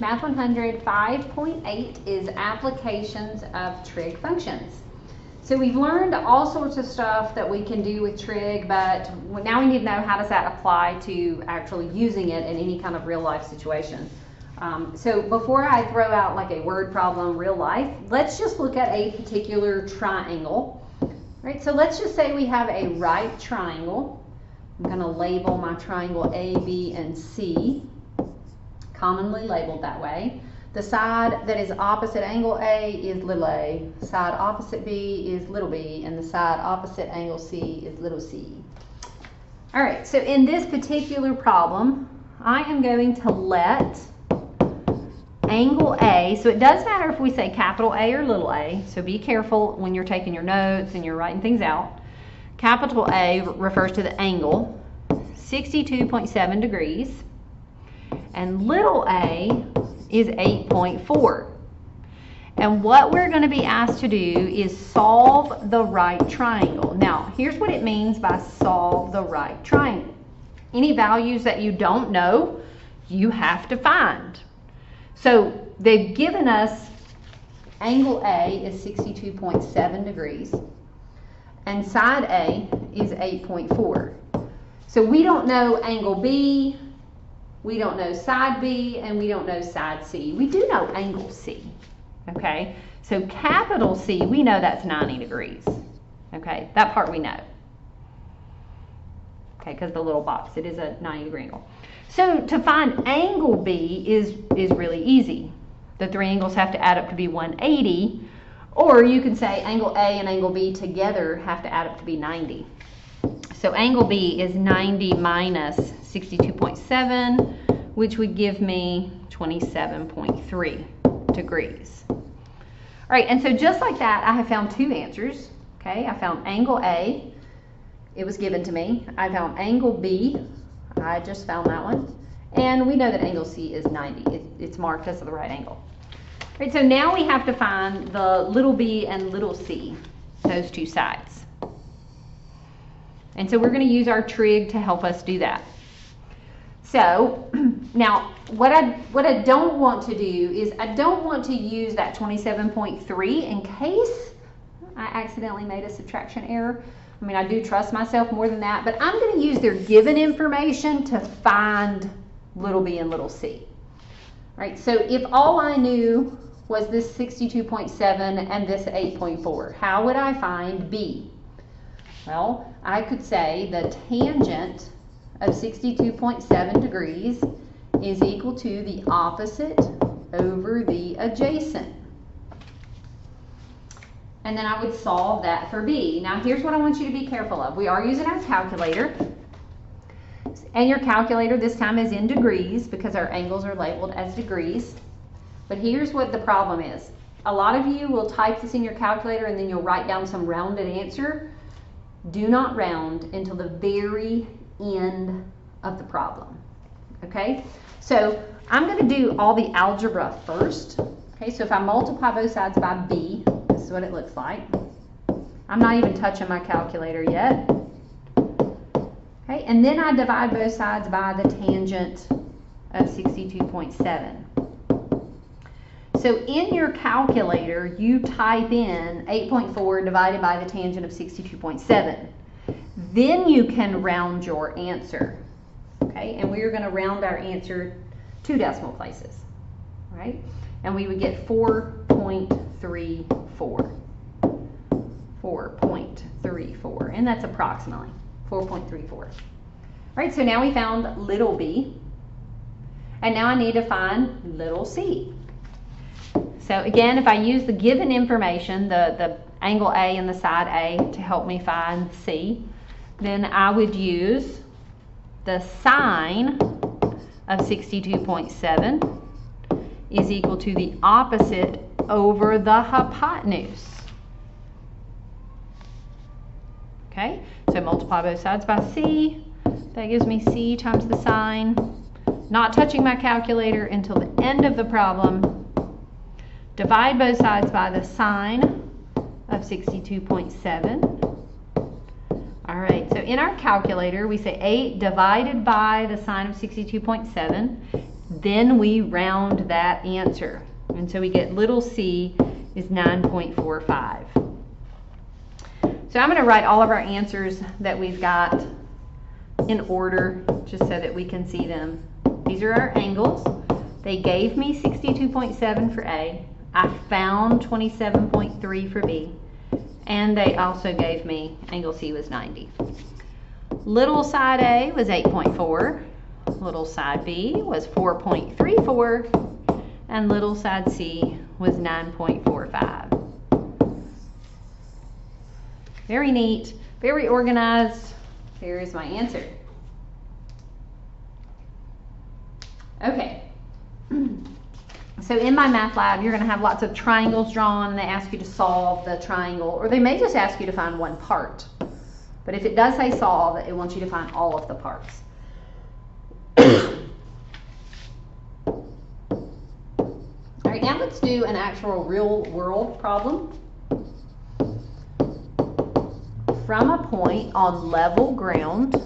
Math 100 5.8 is applications of trig functions. So we've learned all sorts of stuff that we can do with trig, but now we need to know how does that apply to actually using it in any kind of real life situation. So before I throw out like a word problem real life, let's just look at a particular triangle. Right, so let's just say we have a right triangle. I'm going to label my triangle A, B, and C, commonly labeled that way. The side that is opposite angle A is little a, side opposite B is little b, and the side opposite angle C is little c. All right, so in this particular problem, I am going to let angle A, so it does matter if we say capital A or little a, so be careful when you're taking your notes and you're writing things out. Capital A refers to the angle, 62.7 degrees, and little a is 8.4. And what we're going to be asked to do is solve the right triangle. Now, here's what it means by solve the right triangle. Any values that you don't know, you have to find. So they've given us angle A is 62.7 degrees and side A is 8.4. So we don't know angle B, we don't know side B, and we don't know side C. We do know angle C, okay? So capital C, we know that's 90 degrees, okay? That part we know, okay, because the little box, it is a 90-degree angle. So to find angle B is really easy. The three angles have to add up to be 180, or you can say angle A and angle B together have to add up to be 90. So angle B is 90 minus 62.7, which would give me 27.3 degrees. All right, and so just like that, I have found two answers. Okay, I found angle A, it was given to me. I found angle B, I just found that one. And we know that angle C is 90. It's marked as the right angle. All right, so now we have to find the little b and little c, those two sides. And so we're going to use our trig to help us do that. So now what I don't want to do is I don't want to use that 27.3 in case I accidentally made a subtraction error. I mean, I do trust myself more than that, but I'm going to use their given information to find little b and little c. Right? So if all I knew was this 62.7 and this 8.4, how would I find b? Well, I could say the tangent of 62.7 degrees is equal to the opposite over the adjacent. And then I would solve that for b. Now here's what I want you to be careful of. We are using our calculator. And your calculator this time is in degrees because our angles are labeled as degrees. But here's what the problem is. A lot of you will type this in your calculator and then you'll write down some rounded answer. Do not round until the very end of the problem. Okay? So I'm going to do all the algebra first. Okay, so if I multiply both sides by b, this is what it looks like. I'm not even touching my calculator yet. Okay, and then I divide both sides by the tangent of 62.7. So in your calculator, you type in 8.4 divided by the tangent of 62.7. Then you can round your answer. Okay, and we are going to round our answer 2 decimal places. Right? And we would get 4.34. 4.34. And that's approximately 4.34. All right, so now we found little b. And now I need to find little c. So again, if I use the given information, the angle A and the side A to help me find C, then I would use the sine of 62.7 is equal to the opposite over the hypotenuse. Okay, so multiply both sides by C. That gives me C times the sine. Not touching my calculator until the end of the problem. Divide both sides by the sine of 62.7. All right, so in our calculator, we say 8 divided by the sine of 62.7. then we round that answer. And so we get little c is 9.45. So I'm going to write all of our answers that we've got in order just so that we can see them. These are our angles. They gave me 62.7 for A. I found 27.3 for B. And they also gave me angle C was 90. Little side A was 8.4. Little side B was 4.34. And little side C was 9.45. Very neat, very organized. Here is my answer. Okay. So in my math lab, you're going to have lots of triangles drawn, and they ask you to solve the triangle, or they may just ask you to find one part. But if it does say solve, it wants you to find all of the parts. All right, now let's do an actual real world problem. From a point on level ground,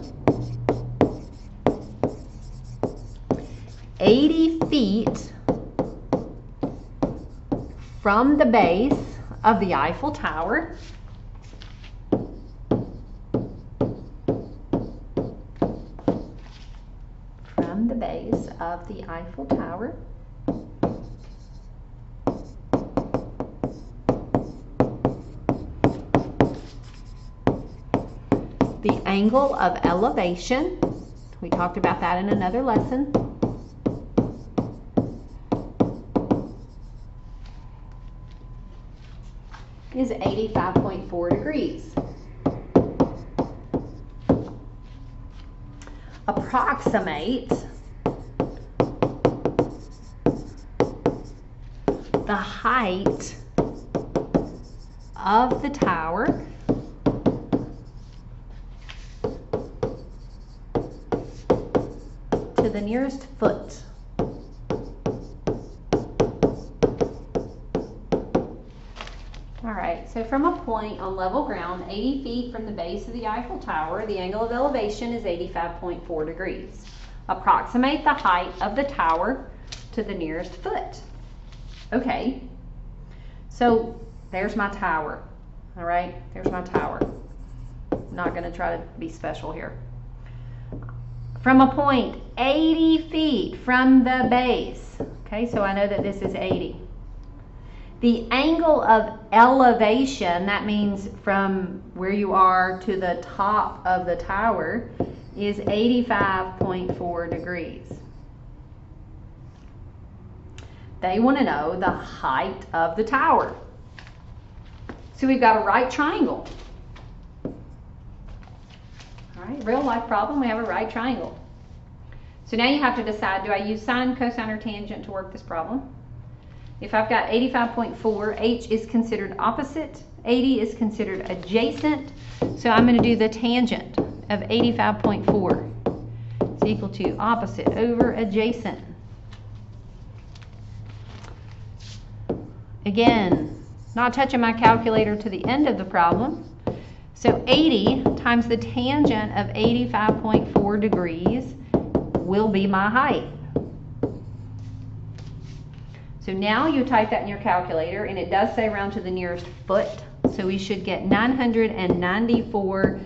80 feet from the base of the Eiffel Tower, from the base of the Eiffel Tower, the angle of elevation, we talked about that in another lesson, is 85.4 degrees. Approximate the height of the tower to the nearest foot. Alright, so from a point on level ground, 80 feet from the base of the Eiffel Tower, the angle of elevation is 85.4 degrees. Approximate the height of the tower to the nearest foot. Okay, so there's my tower. Alright, there's my tower. I'm not going to try to be special here. From a point 80 feet from the base. Okay, so I know that this is 80. The angle of elevation, that means from where you are to the top of the tower, is 85.4 degrees. They want to know the height of the tower. So we've got a right triangle. All right, real life problem, we have a right triangle. So now you have to decide, do I use sine, cosine, or tangent to work this problem? If I've got 85.4, H is considered opposite, 80 is considered adjacent, so I'm going to do the tangent of 85.4 is equal to opposite over adjacent. Again, not touching my calculator to the end of the problem. So 80 times the tangent of 85.4 degrees will be my height. So now you type that in your calculator, and it does say round to the nearest foot, so we should get 994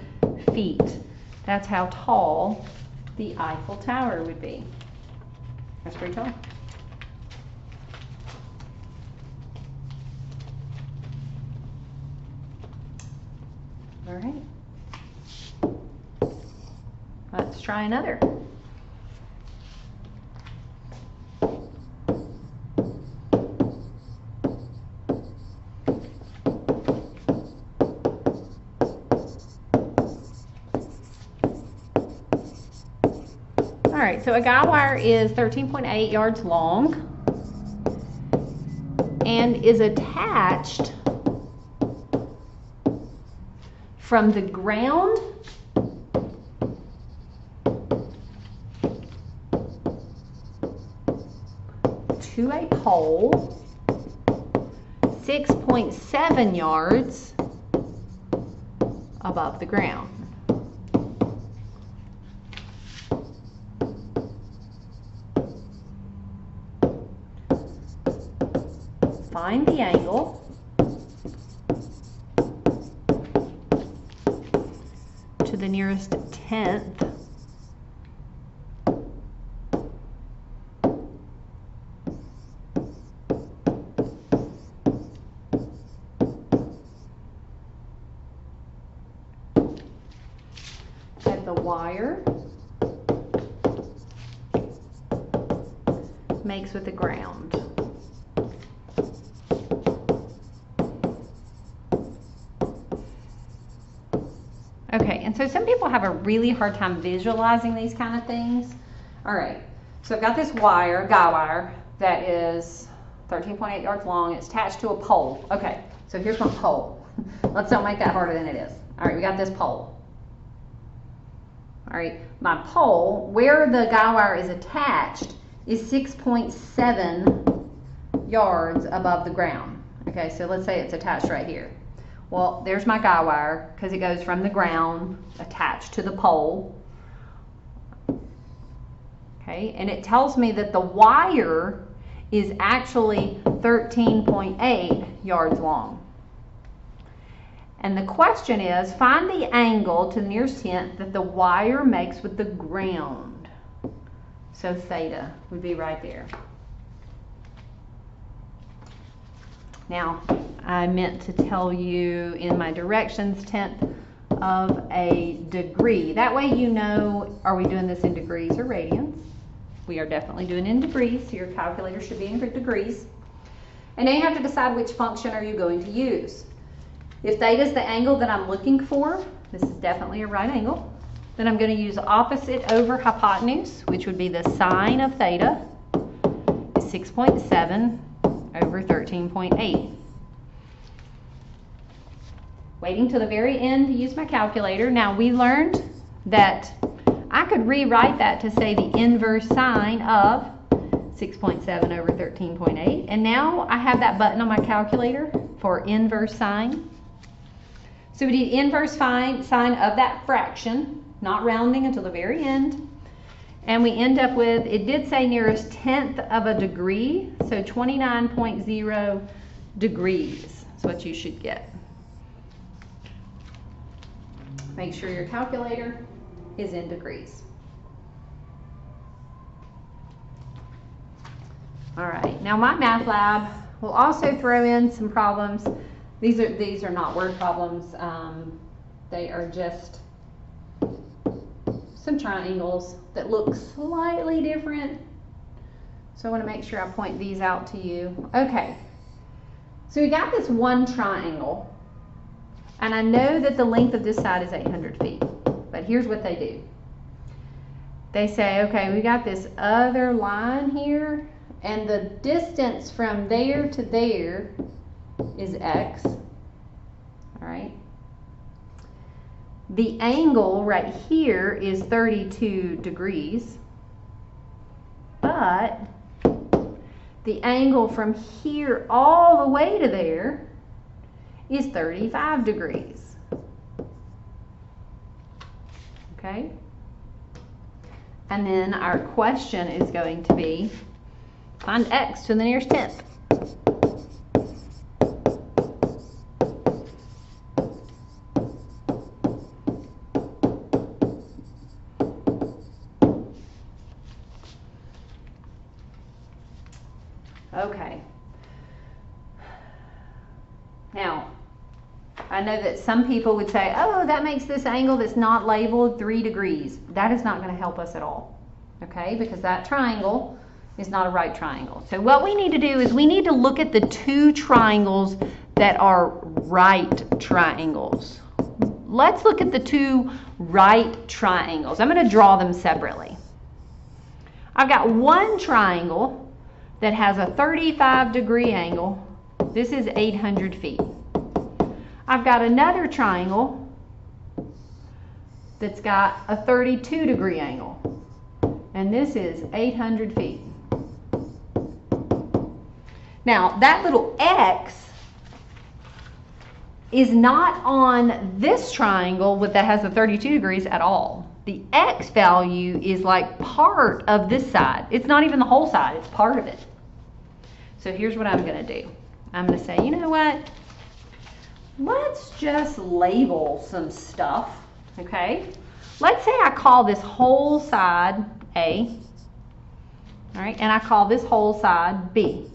feet. That's how tall the Eiffel Tower would be. That's pretty tall. All right. Let's try another. All right, so a guy wire is 13.8 yards long and is attached from the ground to a pole 6.7 yards above the ground. find the angle to the nearest tenth that the wire makes with the ground. Okay, and so some people have a really hard time visualizing these kind of things. All right, so I've got this wire, guy wire, that is 13.8 yards long. It's attached to a pole. Okay, so here's my pole. Let's don't make that harder than it is. All right, we got this pole. All right, my pole, where the guy wire is attached, is 6.7 yards above the ground. Okay, so let's say it's attached right here. Well, there's my guy wire because it goes from the ground attached to the pole. Okay, and it tells me that the wire is actually 13.8 yards long. And the question is, find the angle to the nearest tenth that the wire makes with the ground. So theta would be right there. Now, I meant to tell you in my directions, tenth of a degree. That way you know, are we doing this in degrees or radians? We are definitely doing it in degrees, so your calculator should be in degrees. And then you have to decide which function are you going to use. If theta is the angle that I'm looking for, this is definitely a right angle, then I'm going to use opposite over hypotenuse, which would be the sine of theta is 6.7 over 13.8. Waiting till the very end to use my calculator. Now we learned that I could rewrite that to say the inverse sine of 6.7 over 13.8. And now I have that button on my calculator for inverse sine. So we need inverse sine of that fraction, not rounding until the very end. And we end up with, it did say nearest tenth of a degree, so 29.0 degrees is what you should get. Make sure your calculator is in degrees. All right, now my math lab will also throw in some problems. These are not word problems. They are just some triangles that look slightly different. So I want to make sure I point these out to you. Okay, so we got this one triangle, and I know that the length of this side is 800 feet, but here's what they do. They say, okay, we got this other line here, and the distance from there to there is x, all right? The angle right here is 32 degrees, but the angle from here all the way to there is 35 degrees, okay? And then our question is going to be, find x to the nearest tenth. Okay. Now, I know that some people would say, oh, that makes this angle that's not labeled 3 degrees. That is not going to help us at all, okay? Because that triangle is not a right triangle. So what we need to do is we need to look at the two triangles that are right triangles. Let's look at the two right triangles. I'm going to draw them separately. I've got one triangle that has a 35-degree angle. This is 800 feet. I've got another triangle that's got a 32-degree angle, and this is 800 feet. Now, that little X is not on this triangle that has the 32 degrees at all. The X value is like part of this side. It's not even the whole side, it's part of it. So here's what I'm going to do. I'm going to say, you know what? Let's just label some stuff, okay? Let's say I call this whole side A, all right, and I call this whole side B.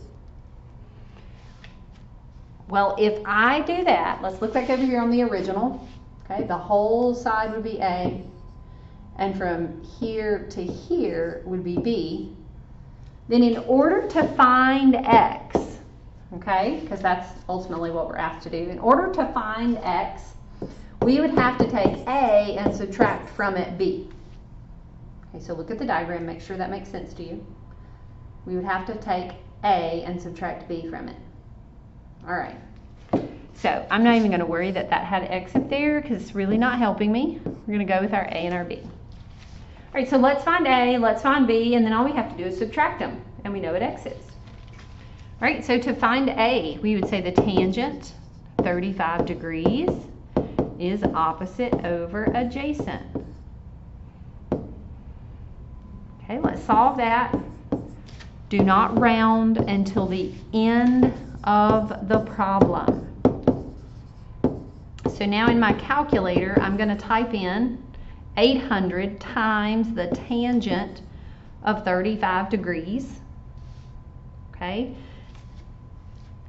Well, if I do that, let's look back over here on the original, okay? The whole side would be A, and from here to here would be B. Then in order to find X, okay, because that's ultimately what we're asked to do, in order to find X, we would have to take A and subtract from it B. Okay, so look at the diagram, make sure that makes sense to you. We would have to take A and subtract B from it. All right, so I'm not even going to worry that that had X up there because it's really not helping me. We're going to go with our A and our B. All right, so let's find A, let's find B, and then all we have to do is subtract them, and we know what X is. All right, so to find A, we would say the tangent, 35 degrees, is opposite over adjacent. Okay, let's solve that. Do not round until the end of the problem. So now in my calculator, I'm going to type in 800 times the tangent of 35 degrees. Okay.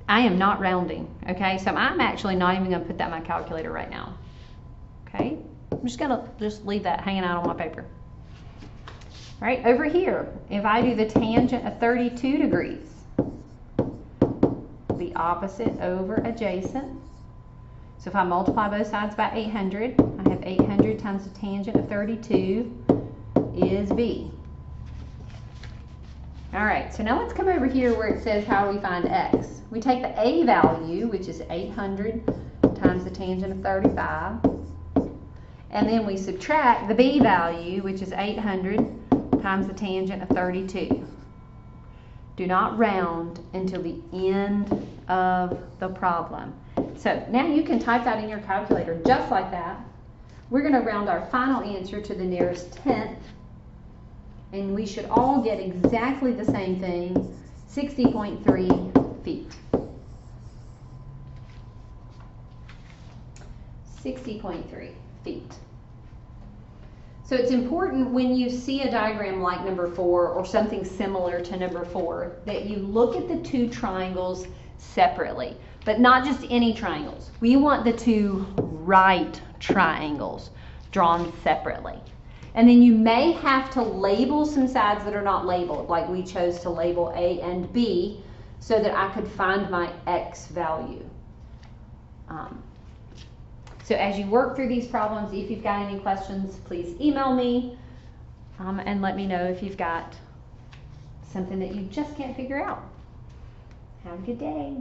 I am not rounding, okay? So I'm actually not even going to put that in my calculator right now. Okay? I'm just going to leave that hanging out on my paper. All right, over here, if I do the tangent of 32 degrees, the opposite over adjacent. So if I multiply both sides by 800, I have 800 times the tangent of 32 is B. All right, so now let's come over here where it says how we find X. We take the A value, which is 800 times the tangent of 35, and then we subtract the B value, which is 800 times the tangent of 32. Do not round until the end of the problem. So now you can type that in your calculator just like that. We're going to round our final answer to the nearest tenth, and we should all get exactly the same thing, 60.3 feet. 60.3 feet. So it's important when you see a diagram like number 4 or something similar to number 4 that you look at the two triangles separately, but not just any triangles. We want the two right triangles drawn separately. And then you may have to label some sides that are not labeled, like we chose to label A and B so that I could find my X value. So as you work through these problems, if you've got any questions, please email me and let me know if you've got something that you just can't figure out. Have a good day.